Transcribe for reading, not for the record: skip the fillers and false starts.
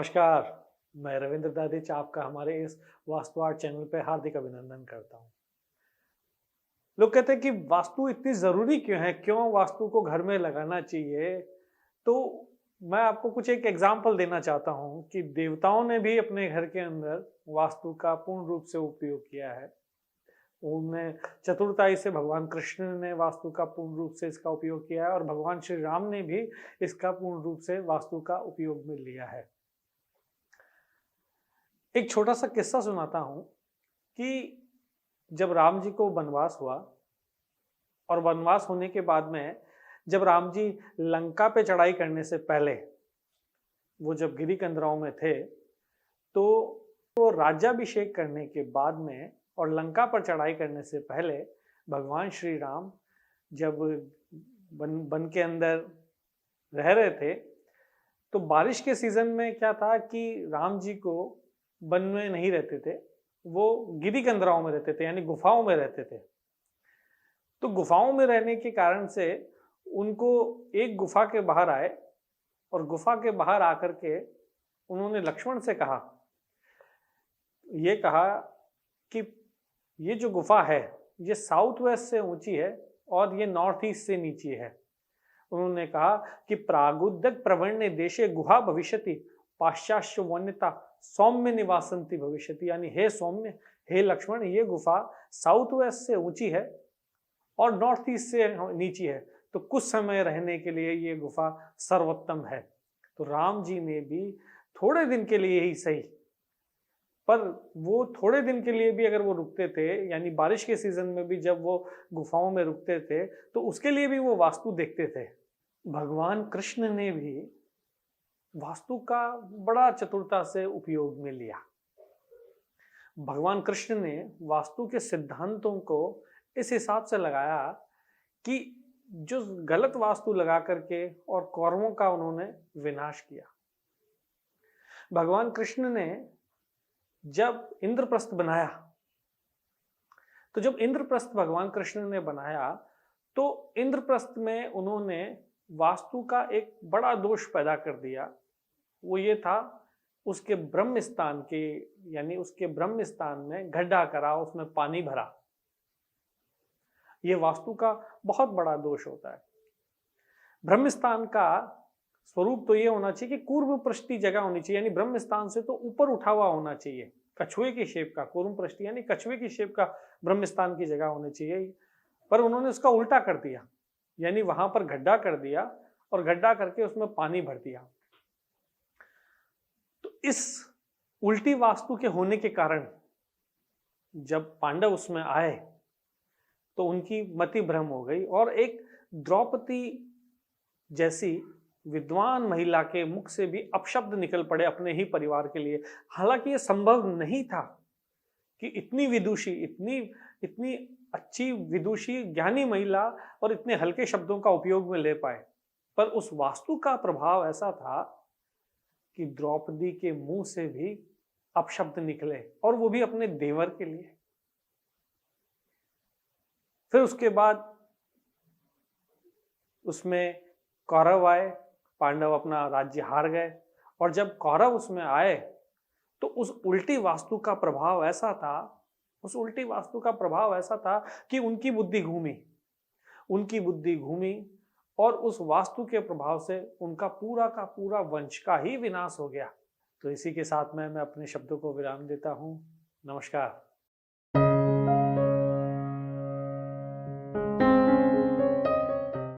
नमस्कार, मैं रविंद्र दादिच आपका हमारे इस वास्तु आर्ट चैनल पे हार्दिक अभिनंदन करता हूँ। लोग कहते हैं कि वास्तु इतनी ज़रूरी क्यों है? क्यों वास्तु को घर में लगाना चाहिए? तो मैं आपको कुछ एक एग्ज़ाम्पल देना चाहता हूँ कि देवताओं ने भी अपने घर के अंदर वास्तु का पूर्ण रूप से उपयोग किया है। उनमें चतुर्थाई से भगवान कृष्ण ने वास्तु का पूर्ण रूप से इसका उपयोग किया है और भगवान श्री राम ने भी इसका पूर्ण रूप से वास्तु का उपयोग में लिया है। एक छोटा सा किस्सा सुनाता हूं कि जब राम जी को वनवास हुआ और वनवास होने के बाद में जब राम जी लंका पे चढ़ाई करने से पहले वो जब गिरी कंदराओं में थे तो वो राज्याभिषेक करने के बाद में और लंका पर चढ़ाई करने से पहले भगवान श्री राम जब वन के अंदर रह रहे थे तो बारिश के सीजन में क्या था कि राम जी को वन में नहीं रहते थे, वो गिरी कंदराओं में रहते थे, यानी गुफाओं में रहते थे। तो गुफाओं में रहने के कारण से उनको एक गुफा के बाहर आए और गुफा के बाहर आकर के उन्होंने लक्ष्मण से कहा, ये कहा कि ये जो गुफा है ये साउथ वेस्ट से ऊंची है और ये नॉर्थ ईस्ट से नीची है। उन्होंने कहा कि प्रागुदक प्रवण्य देशे गुहा भविष्यति पाश्चात्य वन्यता सौम्य निवासंती भविष्यति, यानी हे सौम्य, हे लक्ष्मण, ये गुफा साउथ वेस्ट से ऊंची है और नॉर्थ ईस्ट से नीची है, तो कुछ समय रहने के लिए ये गुफा सर्वोत्तम है। तो राम जी ने भी थोड़े दिन के लिए ही सही, पर वो थोड़े दिन के लिए भी अगर वो रुकते थे, यानी बारिश के सीजन में भी जब वो गुफाओं में रुकते थे तो उसके लिए भी वो वास्तु देखते थे। भगवान कृष्ण ने भी वास्तु का बड़ा चतुरता से उपयोग में लिया। भगवान कृष्ण ने वास्तु के सिद्धांतों को इस हिसाब से लगाया कि जो गलत वास्तु लगा करके और कौरवों का उन्होंने विनाश किया। भगवान कृष्ण ने जब इंद्रप्रस्थ बनाया, तो जब इंद्रप्रस्थ भगवान कृष्ण ने बनाया तो इंद्रप्रस्थ में उन्होंने वास्तु का एक बड़ा दोष पैदा कर दिया। वो ये था, उसके ब्रह्म स्थान के, यानी उसके ब्रह्म स्थान में गड्ढा करा, उसमें पानी भरा। ये वास्तु का बहुत बड़ा दोष होता है। ब्रह्म स्थान का स्वरूप तो ये होना चाहिए कि कूर्म पृष्ठी जगह होनी चाहिए, यानी ब्रह्म स्थान से तो ऊपर उठा हुआ होना चाहिए, कछुए की शेप का कूर्म पृष्ठी, यानी कछुए की शेप का ब्रह्म स्थान की जगह होनी चाहिए। पर उन्होंने उसका उल्टा कर दिया, यानी वहां पर गड्ढा कर दिया और गड्ढा करके उसमें पानी भर दिया। तो इस उल्टी वास्तु के होने के कारण जब पांडव उसमें आए तो उनकी मति भ्रम हो गई और एक द्रौपदी जैसी विद्वान महिला के मुख से भी अपशब्द निकल पड़े अपने ही परिवार के लिए। हालांकि यह संभव नहीं था कि इतनी विदुषी, इतनी अच्छी विदुषी ज्ञानी महिला और इतने हल्के शब्दों का उपयोग में ले पाए, पर उस वास्तु का प्रभाव ऐसा था कि द्रौपदी के मुंह से भी अपशब्द निकले, और वो भी अपने देवर के लिए। फिर उसके बाद उसमें कौरव आए, पांडव अपना राज्य हार गए, और जब कौरव उसमें आए तो उस उल्टी वास्तु का प्रभाव ऐसा था, कि उनकी बुद्धि घूमी और उस वास्तु के प्रभाव से उनका पूरा का पूरा वंश का ही विनाश हो गया। तो इसी के साथ मैं अपने शब्दों को विराम देता हूं। नमस्कार।